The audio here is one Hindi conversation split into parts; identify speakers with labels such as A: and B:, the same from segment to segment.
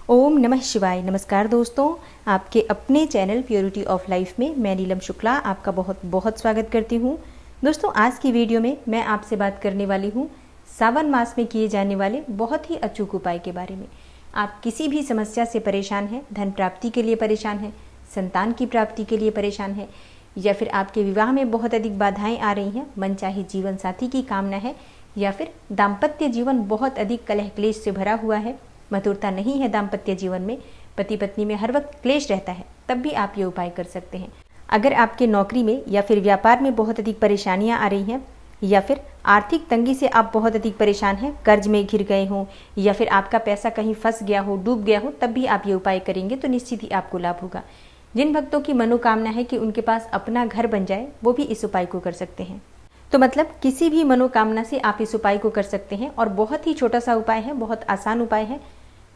A: ओम नमः शिवाय। नमस्कार दोस्तों, आपके अपने चैनल प्योरिटी ऑफ लाइफ में मैं नीलम शुक्ला आपका बहुत बहुत स्वागत करती हूँ। दोस्तों, आज की वीडियो में मैं आपसे बात करने वाली हूँ सावन मास में किए जाने वाले बहुत ही अचूक उपाय के बारे में। आप किसी भी समस्या से परेशान हैं, धन प्राप्ति के लिए परेशान हैं, संतान की प्राप्ति के लिए परेशान है, या फिर आपके विवाह में बहुत अधिक बाधाएं आ रही हैं, मनचाहे जीवन साथी की कामना है, या फिर दाम्पत्य जीवन बहुत अधिक कलह क्लेश से भरा हुआ है, मधुरता नहीं है दाम्पत्य जीवन में, पति पत्नी में हर वक्त क्लेश रहता है, तब भी आप ये उपाय कर सकते हैं। अगर आपके नौकरी में या फिर व्यापार में बहुत अधिक परेशानियां आ रही हैं, या फिर आर्थिक तंगी से आप बहुत अधिक परेशान हैं, कर्ज में घिर गए हों, या फिर आपका पैसा कहीं फंस गया हो, डूब गया हो, तब भी आप ये उपाय करेंगे तो निश्चित ही आपको लाभ होगा। जिन भक्तों की मनोकामना है कि उनके पास अपना घर बन जाए, वो भी इस उपाय को कर सकते हैं। तो मतलब किसी भी मनोकामना से आप इस उपाय को कर सकते हैं, और बहुत ही छोटा सा उपाय है, बहुत आसान उपाय है।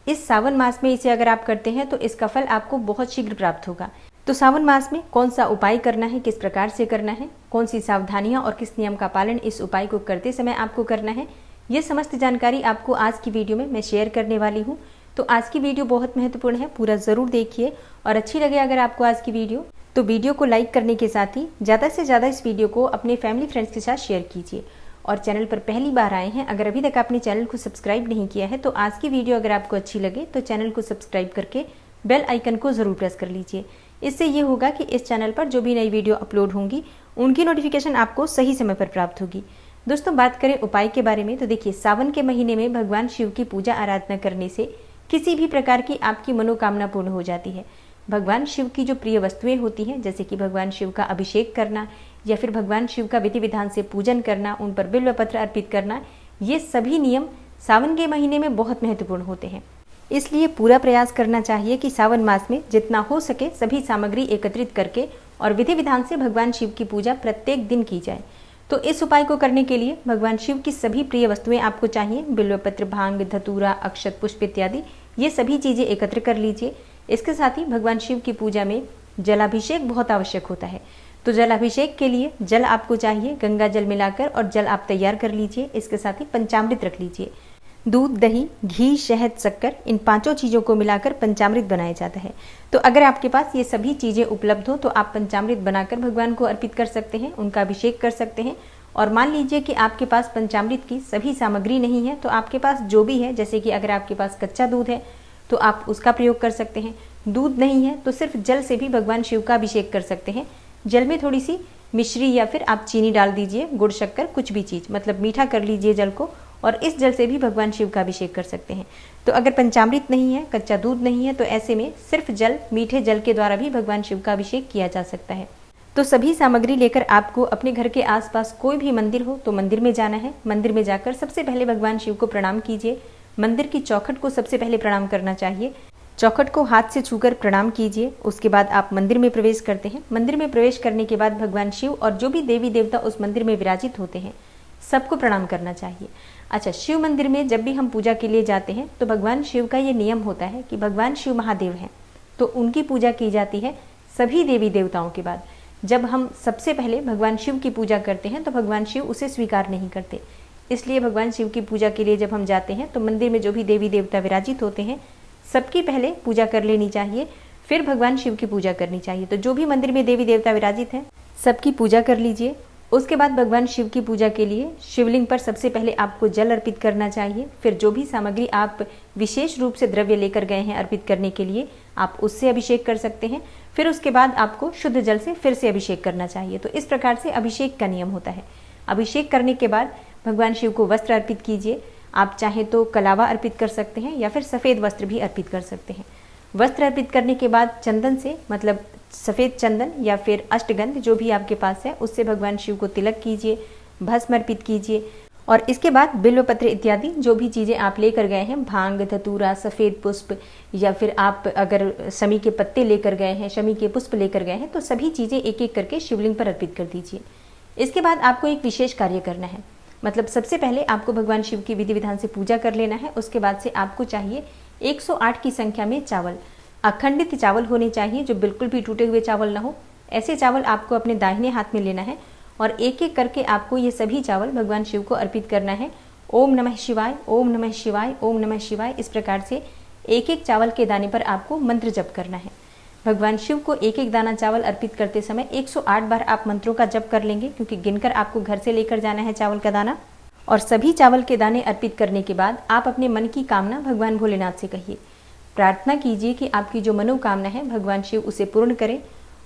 A: इस सावन मास में इसे अगर आप करते हैं तो इसका फल आपको बहुत शीघ्र प्राप्त होगा। तो सावन मास में कौन सा उपाय करना है, किस प्रकार से करना है, कौन सी सावधानियां और किस नियम का पालन इस उपाय को करते समय आपको करना है, ये समस्त जानकारी आपको आज की वीडियो में मैं शेयर करने वाली हूँ। तो आज की वीडियो बहुत महत्वपूर्ण है, पूरा ज़रूर देखिए, और अच्छी लगे अगर आपको आज की वीडियो तो वीडियो को लाइक करने के साथ ही ज़्यादा से ज़्यादा इस वीडियो को अपने फैमिली फ्रेंड्स के साथ शेयर कीजिए। और चैनल पर पहली बार आए हैं, अगर अभी तक आपने चैनल को सब्सक्राइब नहीं किया है तो आज की वीडियो अगर आपको अच्छी लगे तो चैनल को सब्सक्राइब करके बेल आइकन को ज़रूर प्रेस कर लीजिए। इससे ये होगा कि इस चैनल पर जो भी नई वीडियो अपलोड होंगी उनकी नोटिफिकेशन आपको सही समय पर प्राप्त होगी। दोस्तों, बात करें उपाय के बारे में तो देखिए, सावन के महीने में भगवान शिव की पूजा आराधना करने से किसी भी प्रकार की आपकी मनोकामना पूर्ण हो जाती है। भगवान शिव की जो प्रिय वस्तुएं होती हैं, जैसे कि भगवान शिव का अभिषेक करना या फिर भगवान शिव का विधि विधान से पूजन करना, उन पर बिल्व पत्र अर्पित करना, ये सभी नियम सावन के महीने में बहुत महत्वपूर्ण होते हैं। इसलिए पूरा प्रयास करना चाहिए कि सावन मास में जितना हो सके सभी सामग्री एकत्रित करके और विधि विधान से भगवान शिव की पूजा प्रत्येक दिन की जाए। तो इस उपाय को करने के लिए भगवान शिव की सभी प्रिय वस्तुएं आपको चाहिए। बिल्व पत्र, भांग, धतूरा, अक्षत, पुष्प इत्यादि ये सभी चीजें एकत्र कर लीजिए। इसके साथ ही भगवान शिव की पूजा में जलाभिषेक बहुत आवश्यक होता है। तो जलाभिषेक के लिए जल आपको चाहिए, गंगा जल मिलाकर, और जल आप तैयार कर लीजिए। इसके साथ ही पंचामृत रख लीजिए। दूध, दही, घी, शहद, शक्कर, इन पांचों चीज़ों को मिलाकर पंचामृत बनाया जाता है। तो अगर आपके पास ये सभी चीज़ें उपलब्ध हो तो आप पंचामृत बनाकर भगवान को अर्पित कर सकते हैं, उनका अभिषेक कर सकते हैं। और मान लीजिए कि आपके पास पंचामृत की सभी सामग्री नहीं है, तो आपके पास जो भी है, जैसे कि अगर आपके पास कच्चा दूध है तो आप उसका प्रयोग कर सकते हैं। दूध नहीं है तो सिर्फ जल से भी भगवान शिव का अभिषेक कर सकते हैं। जल में थोड़ी सी मिश्री या फिर आप चीनी डाल दीजिए, गुड़, शक्कर, कुछ भी चीज़, मतलब मीठा कर लीजिए जल को, और इस जल से भी भगवान शिव का अभिषेक कर सकते हैं। तो अगर पंचामृत नहीं है, कच्चा दूध नहीं है, तो ऐसे में सिर्फ जल, मीठे जल के द्वारा भी भगवान शिव का अभिषेक किया जा सकता है। तो सभी सामग्री लेकर आपको अपने घर के आसपास कोई भी मंदिर हो तो मंदिर में जाना है। मंदिर में जाकर सबसे पहले भगवान शिव को प्रणाम कीजिए। मंदिर की चौखट को सबसे पहले प्रणाम करना चाहिए। चौखट को हाथ से छूकर प्रणाम कीजिए। उसके बाद आप मंदिर में प्रवेश करते हैं। मंदिर में प्रवेश करने के बाद भगवान शिव और जो भी देवी देवता उस मंदिर में विराजित होते हैं सबको प्रणाम करना चाहिए। अच्छा, शिव मंदिर में जब भी हम पूजा के लिए जाते हैं तो भगवान शिव का ये नियम होता है कि भगवान शिव महादेव हैं, तो उनकी पूजा की जाती है सभी देवी देवताओं के बाद। जब हम सबसे पहले भगवान शिव की पूजा करते हैं तो भगवान शिव उसे स्वीकार नहीं करते। इसलिए भगवान शिव की पूजा के लिए जब हम जाते हैं तो मंदिर में जो भी देवी देवता विराजित होते हैं सबकी पहले पूजा कर लेनी चाहिए, फिर भगवान शिव की पूजा करनी चाहिए। तो जो भी मंदिर में देवी देवता विराजित हैं सबकी पूजा कर लीजिए। उसके बाद भगवान शिव की पूजा के लिए शिवलिंग पर सबसे पहले आपको जल अर्पित करना चाहिए। फिर जो भी सामग्री आप विशेष रूप से द्रव्य लेकर गए हैं अर्पित करने के लिए, आप उससे अभिषेक कर सकते हैं। फिर उसके बाद आपको शुद्ध जल से फिर से अभिषेक करना चाहिए। तो इस प्रकार से अभिषेक का नियम होता है। अभिषेक करने के बाद भगवान शिव को वस्त्र अर्पित कीजिए। आप चाहें तो कलावा अर्पित कर सकते हैं या फिर सफ़ेद वस्त्र भी अर्पित कर सकते हैं। वस्त्र अर्पित करने के बाद चंदन से, मतलब सफ़ेद चंदन या फिर अष्टगंध जो भी आपके पास है, उससे भगवान शिव को तिलक कीजिए, भस्म अर्पित कीजिए। और इसके बाद बिल्व पत्र इत्यादि जो भी चीज़ें आप लेकर गए हैं, भांग, धतूरा, सफ़ेद पुष्प, या फिर आप अगर शमी के पत्ते लेकर गए हैं, शमी के पुष्प लेकर गए हैं, तो सभी चीज़ें एक एक करके शिवलिंग पर अर्पित कर दीजिए। इसके बाद आपको एक विशेष कार्य करना है। मतलब सबसे पहले आपको भगवान शिव की विधि विधान से पूजा कर लेना है। उसके बाद से आपको चाहिए 108 की संख्या में चावल, अखंडित चावल होने चाहिए, जो बिल्कुल भी टूटे हुए चावल ना हो। ऐसे चावल आपको अपने दाहिने हाथ में लेना है और एक एक करके आपको ये सभी चावल भगवान शिव को अर्पित करना है। ओम नमः शिवाय, ओम नमः शिवाय, ओम नमः शिवाय, इस प्रकार से एक एक चावल के दाने पर आपको मंत्र जप करना है। भगवान शिव को एक एक दाना चावल अर्पित करते समय 108 बार आप मंत्रों का जप कर लेंगे, क्योंकि गिनकर आपको घर से लेकर जाना है चावल का दाना। और सभी चावल के दाने अर्पित करने के बाद आप अपने मन की कामना भगवान भोलेनाथ से कहिए। प्रार्थना कीजिए कि आपकी जो मनोकामना है भगवान शिव उसे पूर्ण करें।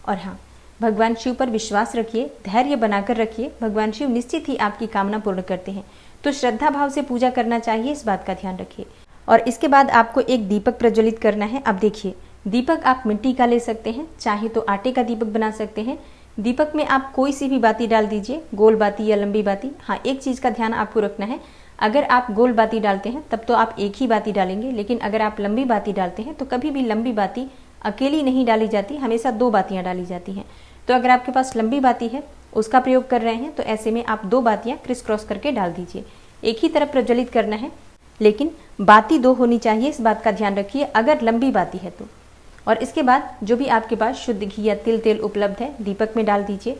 A: और हाँ, भगवान शिव पर विश्वास रखिए, धैर्य बनाकर रखिए, भगवान शिव निश्चित ही आपकी कामना पूर्ण करते हैं। तो श्रद्धा भाव से पूजा करना चाहिए, इस बात का ध्यान रखिए। और इसके बाद आपको एक दीपक प्रज्वलित करना है। अब देखिए, दीपक आप मिट्टी का ले सकते हैं, चाहे तो आटे का दीपक बना सकते हैं। दीपक में आप कोई सी भी बाती डाल दीजिए, गोल बाती या लंबी बाती। हाँ, एक चीज़ का ध्यान आपको रखना है, अगर आप गोल बाती डालते हैं तब तो आप एक ही बाती डालेंगे, लेकिन अगर आप लंबी बाती डालते हैं तो कभी भी लंबी बाती अकेली नहीं डाली जाती, हमेशा 2 बातियाँ डाली जाती हैं। तो अगर आपके पास लंबी बाती है, उसका प्रयोग कर रहे हैं, तो ऐसे में आप 2 बातियाँ क्रिस क्रॉस करके डाल दीजिए। एक ही तरफ प्रज्वलित करना है, लेकिन बाती 2 होनी चाहिए, इस बात का ध्यान रखिए अगर लंबी बाती है तो। और इसके बाद जो भी आपके पास शुद्ध घी या तिल तेल उपलब्ध है दीपक में डाल दीजिए।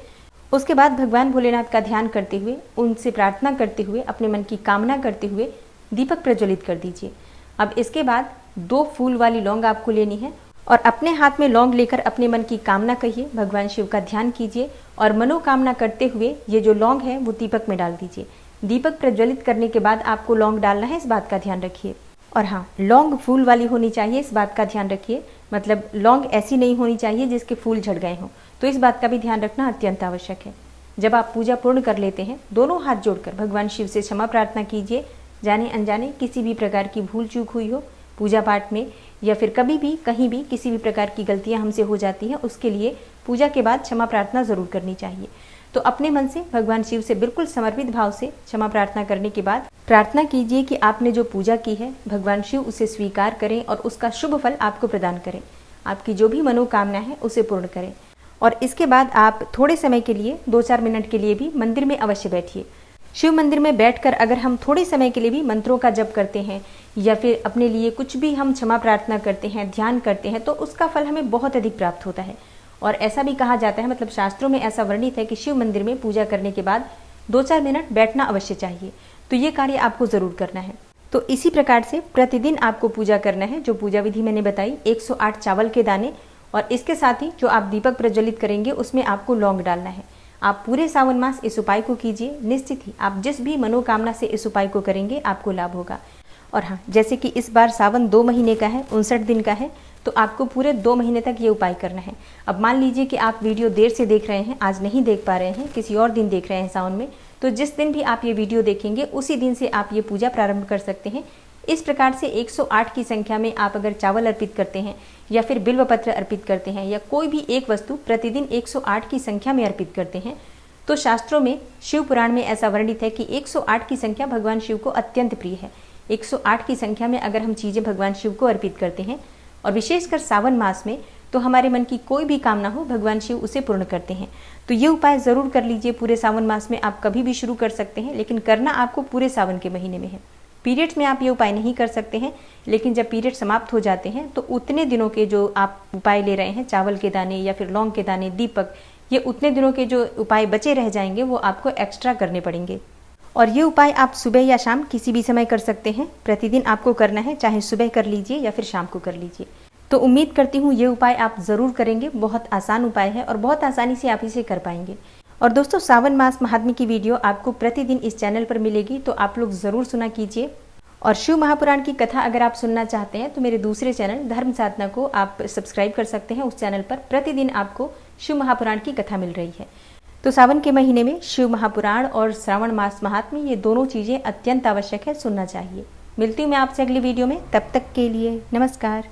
A: उसके बाद भगवान भोलेनाथ का ध्यान करते हुए, उनसे प्रार्थना करते हुए, अपने मन की कामना करते हुए दीपक प्रज्वलित कर दीजिए। अब इसके बाद 2 फूल वाली लौंग आपको लेनी है और अपने हाथ में लौंग लेकर अपने मन की कामना कहिए, भगवान शिव का ध्यान कीजिए और मनोकामना करते हुए ये जो लौंग है वो दीपक में डाल दीजिए। दीपक प्रज्वलित करने के बाद आपको लौंग डालना है, इस बात का ध्यान रखिए। और हाँ, लौंग फूल वाली होनी चाहिए, इस बात का ध्यान रखिए। मतलब लौंग ऐसी नहीं होनी चाहिए जिसके फूल झड़ गए हों, तो इस बात का भी ध्यान रखना अत्यंत आवश्यक है। जब आप पूजा पूर्ण कर लेते हैं, दोनों हाथ जोड़कर भगवान शिव से क्षमा प्रार्थना कीजिए। जाने अनजाने किसी भी प्रकार की भूल चूक हुई हो पूजा पाठ में, या फिर कभी भी कहीं भी किसी भी प्रकार की गलतियां हमसे हो जाती हैं, उसके लिए पूजा के बाद क्षमा प्रार्थना जरूर करनी चाहिए। तो अपने मन से भगवान शिव से बिल्कुल समर्पित भाव से क्षमा प्रार्थना करने के बाद प्रार्थना कीजिए कि आपने जो पूजा की है भगवान शिव उसे स्वीकार करें और उसका शुभ फल आपको प्रदान करें। आपकी जो भी मनोकामना है उसे पूर्ण करें। और इसके बाद आप थोड़े समय के लिए 2-4 मिनट के लिए भी मंदिर में अवश्य बैठिए। शिव मंदिर में बैठकर अगर हम थोड़े समय के लिए भी मंत्रों का जप करते हैं या फिर अपने लिए कुछ भी हम क्षमा प्रार्थना करते हैं, ध्यान करते हैं, तो उसका फल हमें बहुत अधिक प्राप्त होता है। और ऐसा भी कहा जाता है, मतलब शास्त्रों में ऐसा वर्णित है कि शिव मंदिर में पूजा करने के बाद 2-4 मिनट बैठना अवश्य चाहिए। तो ये कार्य आपको जरूर करना है। तो इसी प्रकार से प्रतिदिन आपको पूजा करना है। जो पूजा विधि मैंने बताई, 108 चावल के दाने और इसके साथ ही जो आप दीपक प्रज्वलित करेंगे उसमें आपको लौंग डालना है। आप पूरे सावन मास इस उपाय को कीजिए, निश्चित ही आप जिस भी मनोकामना से इस उपाय को करेंगे आपको लाभ होगा। और हाँ, जैसे कि इस बार सावन 2 महीने का है, 59 दिन का है, तो आपको पूरे 2 महीने तक ये उपाय करना है। अब मान लीजिए कि आप वीडियो देर से देख रहे हैं, आज नहीं देख पा रहे हैं, किसी और दिन देख रहे हैं सावन में, तो जिस दिन भी आप ये वीडियो देखेंगे उसी दिन से आप ये पूजा प्रारंभ कर सकते हैं। इस प्रकार से 108 की संख्या में आप अगर चावल अर्पित करते हैं या फिर बिल्व पत्र अर्पित करते हैं या कोई भी एक वस्तु प्रतिदिन 108 की संख्या में अर्पित करते हैं, तो शास्त्रों में, शिव पुराण में ऐसा वर्णित है कि 108 की संख्या भगवान शिव को अत्यंत प्रिय है। 108 की संख्या में अगर हम चीज़ें भगवान शिव को अर्पित करते हैं और विशेषकर सावन मास में, तो हमारे मन की कोई भी कामना हो भगवान शिव उसे पूर्ण करते हैं। तो ये उपाय ज़रूर कर लीजिए। पूरे सावन मास में आप कभी भी शुरू कर सकते हैं, लेकिन करना आपको पूरे सावन के महीने में है। पीरियड्स में आप ये उपाय नहीं कर सकते हैं, लेकिन जब पीरियड समाप्त हो जाते हैं तो उतने दिनों के जो आप उपाय ले रहे हैं, चावल के दाने या फिर लौंग के दाने, दीपक, ये उतने दिनों के जो उपाय बचे रह जाएंगे वो आपको एक्स्ट्रा करने पड़ेंगे। और ये उपाय आप सुबह या शाम किसी भी समय कर सकते हैं। प्रतिदिन आपको करना है, चाहे सुबह कर लीजिए या फिर शाम को कर लीजिए। तो उम्मीद करती हूँ ये उपाय आप ज़रूर करेंगे। बहुत आसान उपाय है और बहुत आसानी से आप इसे कर पाएंगे। और दोस्तों, सावन मास महात्म्य की वीडियो आपको प्रतिदिन इस चैनल पर मिलेगी, तो आप लोग ज़रूर सुना कीजिए। और शिव महापुराण की कथा अगर आप सुनना चाहते हैं तो मेरे दूसरे चैनल धर्म साधना को आप सब्सक्राइब कर सकते हैं। उस चैनल पर प्रतिदिन आपको शिव महापुराण की कथा मिल रही है। तो सावन के महीने में शिव महापुराण और श्रावण मास महात्म्य, ये दोनों चीज़ें अत्यंत आवश्यक है, सुनना चाहिए। मिलती हूँ मैं आपसे अगली वीडियो में, तब तक के लिए नमस्कार।